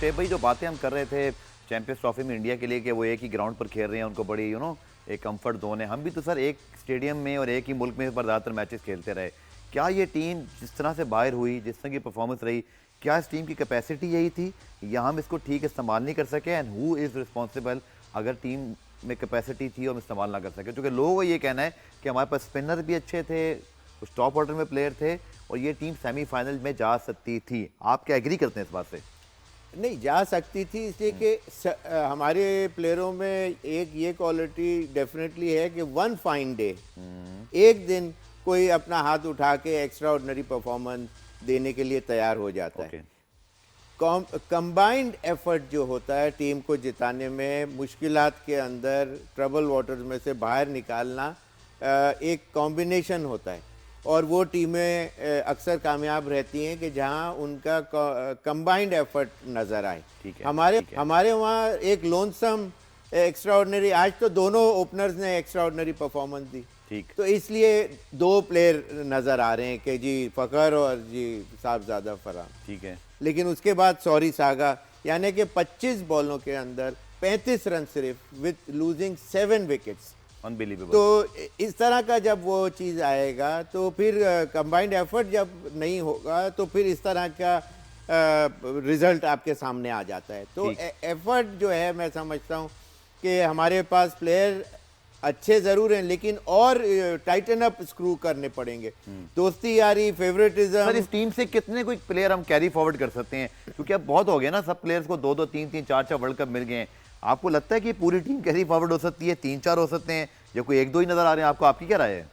शेख भाई, जो बातें हम कर रहे थे चैंपियंस ट्रॉफी में इंडिया के लिए कि वो एक ही ग्राउंड पर खेल रहे हैं, उनको बड़ी एक कंफर्ट जोन है। हम भी तो सर एक स्टेडियम में और एक ही मुल्क में पर ज़्यादातर मैचेस खेलते रहे। क्या ये टीम जिस तरह से बाहर हुई, जिस तरह की परफॉर्मेंस रही, क्या इस टीम की कैपेसिटी यही थी या हम इसको ठीक इस्तेमाल नहीं कर सके? एंड हु इज़ रिस्पॉन्सिबल अगर टीम में कैपेसिटी थी और हम इस्तेमाल ना कर सके? क्योंकि लोगों को ये कहना है कि हमारे पास स्पिनर भी अच्छे थे, कुछ टॉप ऑर्डर में प्लेयर थे और ये टीम सेमीफाइनल में जा सकती थी। आप क्या एग्री करते हैं इस बात से? नहीं जा सकती थी, इसलिए कि हमारे प्लेयरों में एक ये क्वालिटी डेफिनेटली है कि वन फाइन डे एक दिन कोई अपना हाथ उठा के एक्स्ट्रा ऑर्डिनरी परफॉर्मेंस देने के लिए तैयार हो जाता है। कंबाइंड एफर्ट जो होता है टीम को जिताने में, मुश्किलात के अंदर ट्रबल वाटर्स में से बाहर निकालना एक कॉम्बिनेशन होता है और वो टीमें अक्सर कामयाब रहती हैं कि जहां उनका कंबाइंड एफर्ट नज़र आए। ठीक है, हमारे वहाँ एक लोनसम एक्स्ट्रा ऑर्डिनरी, आज तो दोनों ओपनर्स ने एक्स्ट्रा ऑर्डिनरी परफॉर्मेंस दी। ठीक, तो इसलिए दो प्लेयर नज़र आ रहे हैं कि जी फ़खर और जी साहबजादा फरहान। ठीक है, लेकिन उसके बाद सॉरी सागा, यानी कि 25 बॉलों के अंदर 35 रन सिर्फ विथ लूजिंग 7 विकेट्स। अनबिलीवेबल। तो इस तरह का जब वो चीज़ आएगा तो फिर कंबाइंड एफर्ट जब नहीं होगा तो फिर इस तरह का रिजल्ट आपके सामने आ जाता है। तो एफर्ट जो है, मैं समझता हूँ कि हमारे पास प्लेयर अच्छे ज़रूर हैं लेकिन और टाइटन अप स्क्रू करने पड़ेंगे। दोस्ती यारी, फेवरेटिज्म। सर, इस टीम से कितने कोई प्लेयर हम कैरी फॉरवर्ड कर सकते हैं? क्योंकि अब बहुत हो गया ना, सब प्लेयर्स को 2-2, 3-3, 4-4 वर्ल्ड कप मिल गए हैं। आपको लगता है कि पूरी टीम कैरी फॉरवर्ड हो सकती है? 3-4 हो सकते हैं या कोई 1-2 ही नजर आ रहे हैं आपको? आपकी क्या राय है?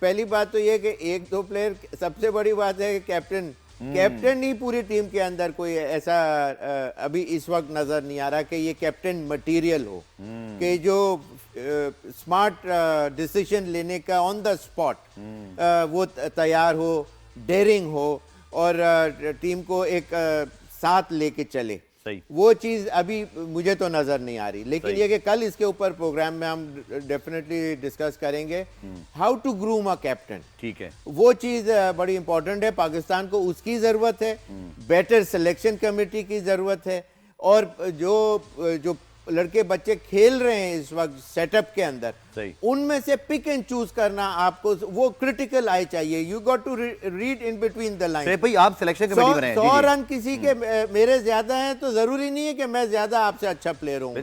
पहली बात तो ये कि 1-2 प्लेयर, सबसे बड़ी बात है कि कैप्टन ही पूरी टीम के अंदर कोई ऐसा अभी इस वक्त नजर नहीं आ रहा कि ये कैप्टन मटेरियल हो कि जो स्मार्ट डिसीजन लेने का ऑन द स्पॉट वो तैयार हो, डेयरिंग हो और टीम को एक साथ लेके चले। वो चीज अभी मुझे तो नजर नहीं आ रही। लेकिन ये कि कल इसके ऊपर प्रोग्राम में हम डेफिनेटली डिस्कस करेंगे how to groom a captain. ठीक है, वो चीज बड़ी इंपॉर्टेंट है। पाकिस्तान को उसकी जरूरत है, बेटर सिलेक्शन कमेटी की जरूरत है और जो लड़के बच्चे खेल रहे हैं इस वक्त सेटअप के अंदर, उनमें से पिक एंड चूज करना आपको, वो क्रिटिकल आई चाहिए। You got to read in between the line. भाई, आप सिलेक्शन कमेटी बनाएं। 100 रन किसी के मेरे ज्यादा हैं तो जरूरी नहीं है कि मैं ज्यादा आपसे अच्छा प्लेयर हूँ।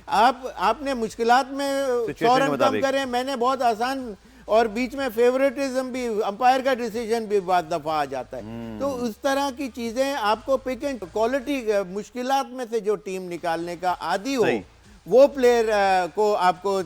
आपने मुश्किलात में 100 रन कम करे, मैंने बहुत आसान, और बीच में फेवरेटिज्म भी, अंपायर का डिसीजन भी बाद दफा आ जाता है। तो उस तरह की चीजें आपको पिक एंड क्वालिटी, मुश्किलात में से जो टीम निकालने का आदी हो वो प्लेयर को आपको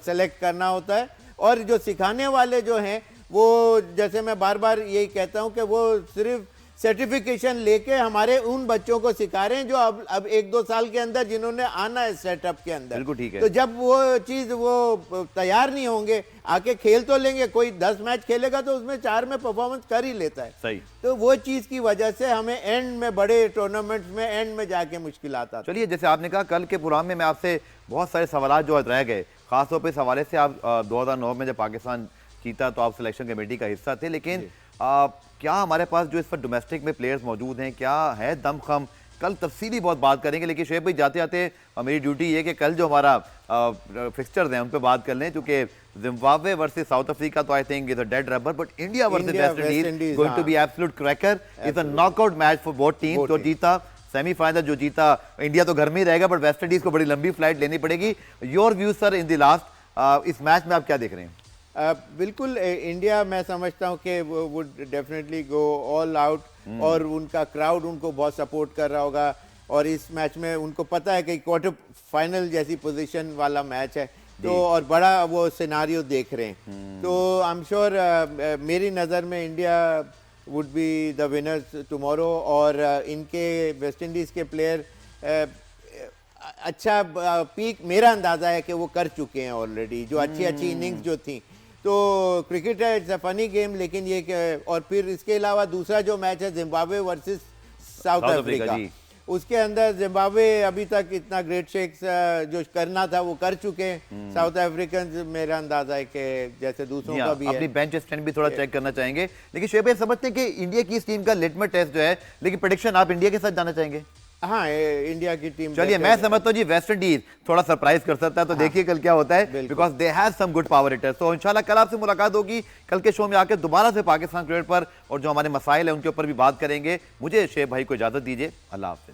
सेलेक्ट करना होता है। और जो सिखाने वाले जो हैं वो, जैसे मैं बार बार यही कहता हूं कि वो सिर्फ सर्टिफिकेशन लेके हमारे उन बच्चों को सिखा रहे हैं जो अब 1-2 साल के अंदर जिन्होंने आना है सेटअप के अंदर। बिल्कुल ठीक है। तो जब वो चीज वो तैयार नहीं होंगे, आके खेल तो लेंगे, कोई 10 मैच खेलेगा तो उसमें 4 में परफॉर्मेंस कर ही लेता है। सही। तो वो चीज की वजह से हमें एंड में, बड़े टूर्नामेंट्स में एंड में जाके मुश्किलात आती। चलिए, जैसे आपने कहा कल के प्रोग्राम में मैं आपसे बहुत सारे सवाल जो रह गए, खासतौर पर इस हवाले से आप 2009 में जब पाकिस्तान जीता तो आप सिलेक्शन कमेटी का हिस्सा थे, लेकिन क्या हमारे पास जो इस पर डोमेस्टिक में प्लेयर्स मौजूद हैं, क्या है दमखम? कल तफसीली बहुत बात करेंगे, लेकिन शेख भाई जाते जाते मेरी ड्यूटी ये कि कल जो हमारा फिक्सचर्स हैं उन पे बात कर लें, क्योंकि जिम्बाब्वे वर्सेस साउथ अफ्रीका तो I think is a dead rubber, but India versus West Indies going to be absolute cracker. Is a knockout match for both team. जो जीता सेमीफाइनल, जो जीता, इंडिया तो घर में ही रहेगा बट वेस्ट इंडीज को बड़ी लंबी फ्लाइट लेनी पड़ेगी। Your view sir in the last, इस मैच में आप क्या देख रहे हैं? बिल्कुल, इंडिया मैं समझता हूँ कि वो would definitely go all out और उनका क्राउड उनको बहुत सपोर्ट कर रहा होगा। और इस मैच में उनको पता है कि क्वार्टर फाइनल जैसी पोजीशन वाला मैच है, तो और बड़ा वो सिनारियो देख रहे हैं। तो आई एम श्योर, मेरी नज़र में India would be the winners tomorrow. और इनके वेस्ट इंडीज़ के प्लेयर अच्छा पीक मेरा अंदाज़ा है कि वो कर चुके हैं ऑलरेडी, जो अच्छी इनिंग्स जो थी। तो क्रिकेट है, इट्स अ फनी गेम, लेकिन ये और फिर इसके अलावा दूसरा जो मैच है जिम्बाब्वे वर्सेस साउथ अफ्रीका, उसके अंदर जिम्बाब्वे अभी तक इतना ग्रेट शेक्स जो करना था वो कर चुके हैं। साउथ अफ्रीकन मेरा अंदाजा है कि जैसे दूसरों का भी अपनी बेंच स्ट्रेंथ भी थोड़ा चेक करना चाहेंगे। लेकिन शोएब भाई समझते हैं कि इंडिया की इस टीम का लिटमस टेस्ट जो है, लेकिन प्रेडिक्शन आप इंडिया के साथ जाना चाहेंगे? हाँ, इंडिया की टीम, चलिए मैं समझता हूँ जी वेस्ट इंडीज थोड़ा सरप्राइज कर सकता है, तो देखिए कल क्या होता है, because they have some good power hitters. तो इंशाल्लाह कल आपसे मुलाकात होगी, कल के शो में आकर दोबारा से पाकिस्तान क्रिकेट पर और जो हमारे मसाइल है उनके ऊपर भी बात करेंगे। मुझे शोएब भाई को इजाजत दीजिए, अल्लाह हाफिज।